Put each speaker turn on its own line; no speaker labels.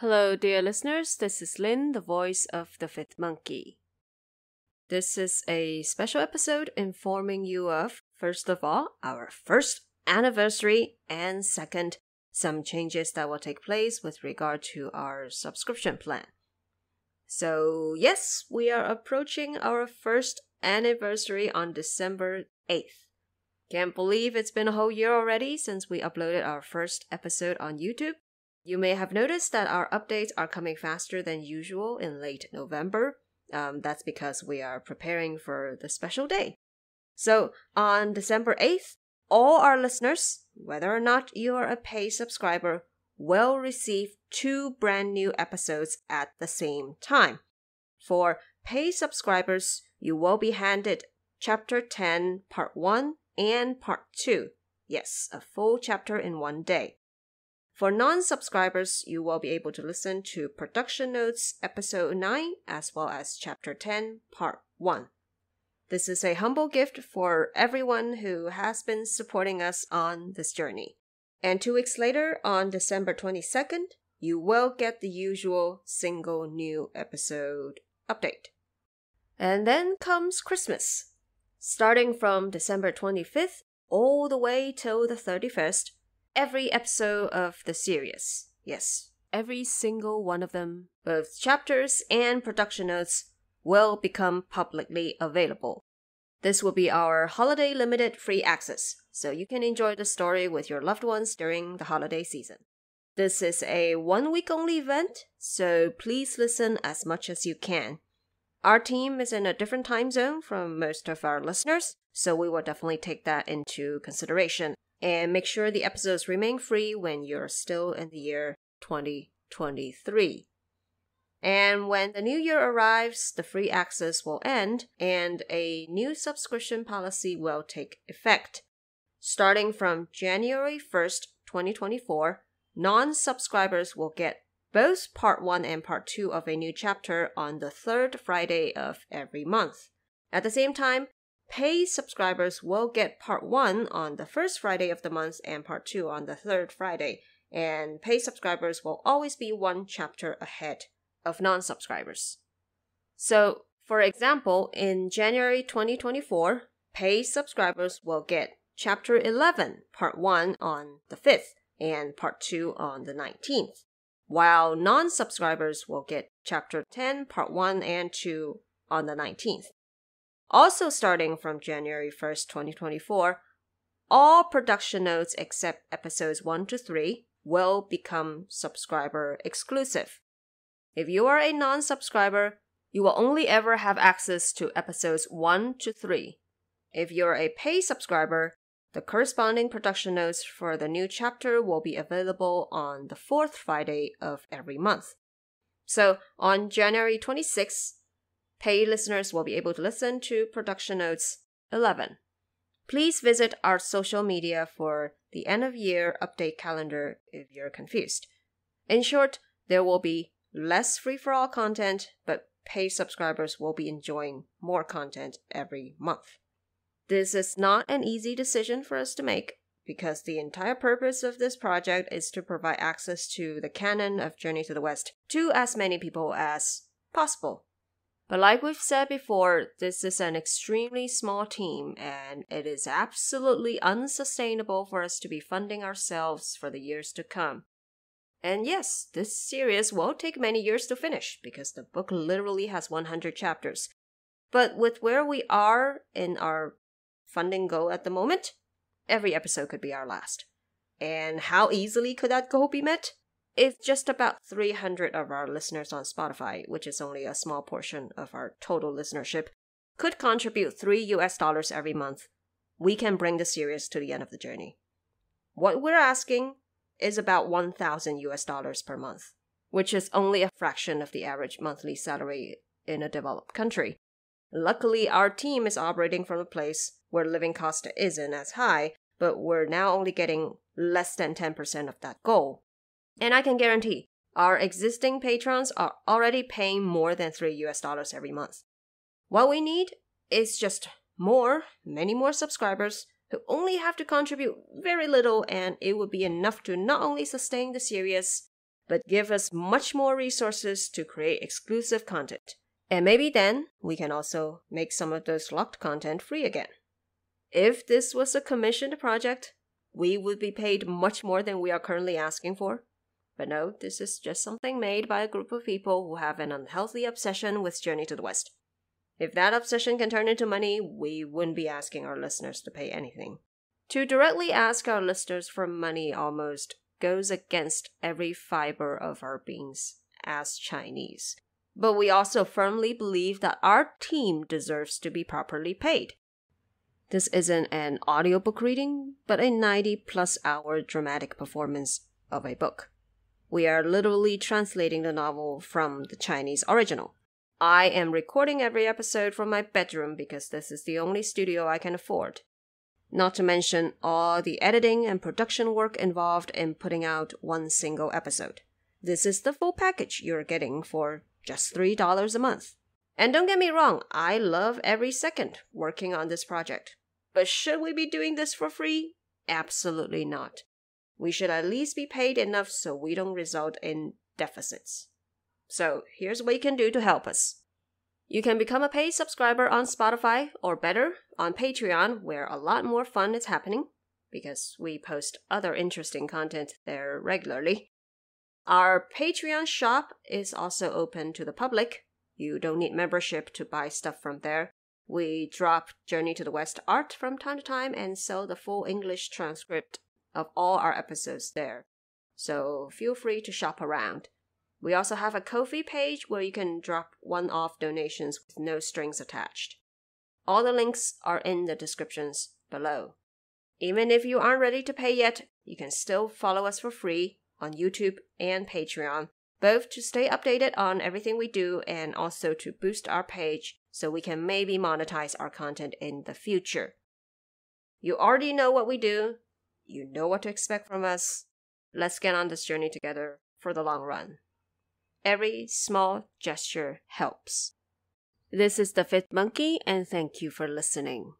Hello, dear listeners. This is Lynn, the voice of the fifth monkey. This is a special episode informing you of, first of all, our first anniversary, and second, some changes that will take place with regard to our subscription plan. So, yes, we are approaching our first anniversary on December 8th. Can't believe it's been a whole year already since we uploaded our first episode on YouTube. You may have noticed that our updates are coming faster than usual in late November. That's because we are preparing for the special day. So, on December 8th, all our listeners, whether or not you are a paid subscriber, will receive 2 brand new episodes at the same time. For paid subscribers, you will be handed Chapter 10, Part 1 and Part 2. Yes, a full chapter in one day. For non-subscribers, you will be able to listen to Production Notes Episode 9 as well as Chapter 10, Part 1. This is a humble gift for everyone who has been supporting us on this journey. And 2 weeks later, on December 22nd, you will get the usual single new episode update. And then comes Christmas. Starting from December 25th all the way till the 31st, every episode of the series, yes, every single one of them, both chapters and production notes, will become publicly available. This will be our holiday limited free access, so you can enjoy the story with your loved ones during the holiday season. This is a 1-week only event, so please listen as much as you can. Our team is in a different time zone from most of our listeners, so we will definitely take that into consideration. And make sure the episodes remain free when you're still in the year 2023. And when the new year arrives, the free access will end and a new subscription policy will take effect. Starting from January 1st, 2024, non-subscribers will get both Part 1 and Part 2 of a new chapter on the 3rd Friday of every month. At the same time, paid subscribers will get Part 1 on the 1st Friday of the month and Part 2 on the 3rd Friday, and paid subscribers will always be 1 chapter ahead of non-subscribers. So, for example, in January 2024, paid subscribers will get Chapter 11, Part 1 on the 5th and Part 2 on the 19th, while non-subscribers will get Chapter 10, Part 1 and 2 on the 19th. Also starting from January 1st, 2024, all production notes except episodes 1 to 3 will become subscriber exclusive. If you are a non-subscriber, you will only ever have access to episodes 1 to 3. If you're a paid subscriber, the corresponding production notes for the new chapter will be available on the 4th Friday of every month. So on January 26th, paid listeners will be able to listen to Production Notes 11. Please visit our social media for the end-of-year update calendar if you're confused. In short, there will be less free-for-all content, but paid subscribers will be enjoying more content every month. This is not an easy decision for us to make, because the entire purpose of this project is to provide access to the canon of Journey to the West to as many people as possible. But like we've said before, this is an extremely small team, and it is absolutely unsustainable for us to be funding ourselves for the years to come. And yes, this series will take many years to finish, because the book literally has 100 chapters. But with where we are in our funding goal at the moment, every episode could be our last. And how easily could that goal be met? If just about 300 of our listeners on Spotify, which is only a small portion of our total listenership, could contribute $3 every month, we can bring the series to the end of the journey. What we're asking is about $1,000 per month, which is only a fraction of the average monthly salary in a developed country. Luckily, our team is operating from a place where living cost isn't as high, but we're now only getting less than 10% of that goal. And I can guarantee, our existing patrons are already paying more than $3 every month. What we need is just many more subscribers who only have to contribute very little, and it would be enough to not only sustain the series, but give us much more resources to create exclusive content. And maybe then we can also make some of those locked content free again. If this was a commissioned project, we would be paid much more than we are currently asking for. But no, this is just something made by a group of people who have an unhealthy obsession with Journey to the West. If that obsession can turn into money, we wouldn't be asking our listeners to pay anything. To directly ask our listeners for money almost goes against every fiber of our beings as Chinese. But we also firmly believe that our team deserves to be properly paid. This isn't an audiobook reading, but a 90-plus hour dramatic performance of a book. We are literally translating the novel from the Chinese original. I am recording every episode from my bedroom because this is the only studio I can afford. Not to mention all the editing and production work involved in putting out one single episode. This is the full package you're getting for just $3 a month. And don't get me wrong, I love every second working on this project. But should we be doing this for free? Absolutely not. We should at least be paid enough so we don't result in deficits. So here's what you can do to help us. You can become a paid subscriber on Spotify, or better, on Patreon, where a lot more fun is happening, because we post other interesting content there regularly. Our Patreon shop is also open to the public. You don't need membership to buy stuff from there. We drop Journey to the West art from time to time and sell the full English transcript of all our episodes there. So feel free to shop around. We also have a Ko-fi page where you can drop one-off donations with no strings attached. All the links are in the descriptions below. Even if you aren't ready to pay yet, you can still follow us for free on YouTube and Patreon, both to stay updated on everything we do and also to boost our page so we can maybe monetize our content in the future. You already know what we do. You know what to expect from us. Let's get on this journey together for the long run. Every small gesture helps. This is the Fifth Monkey, and thank you for listening.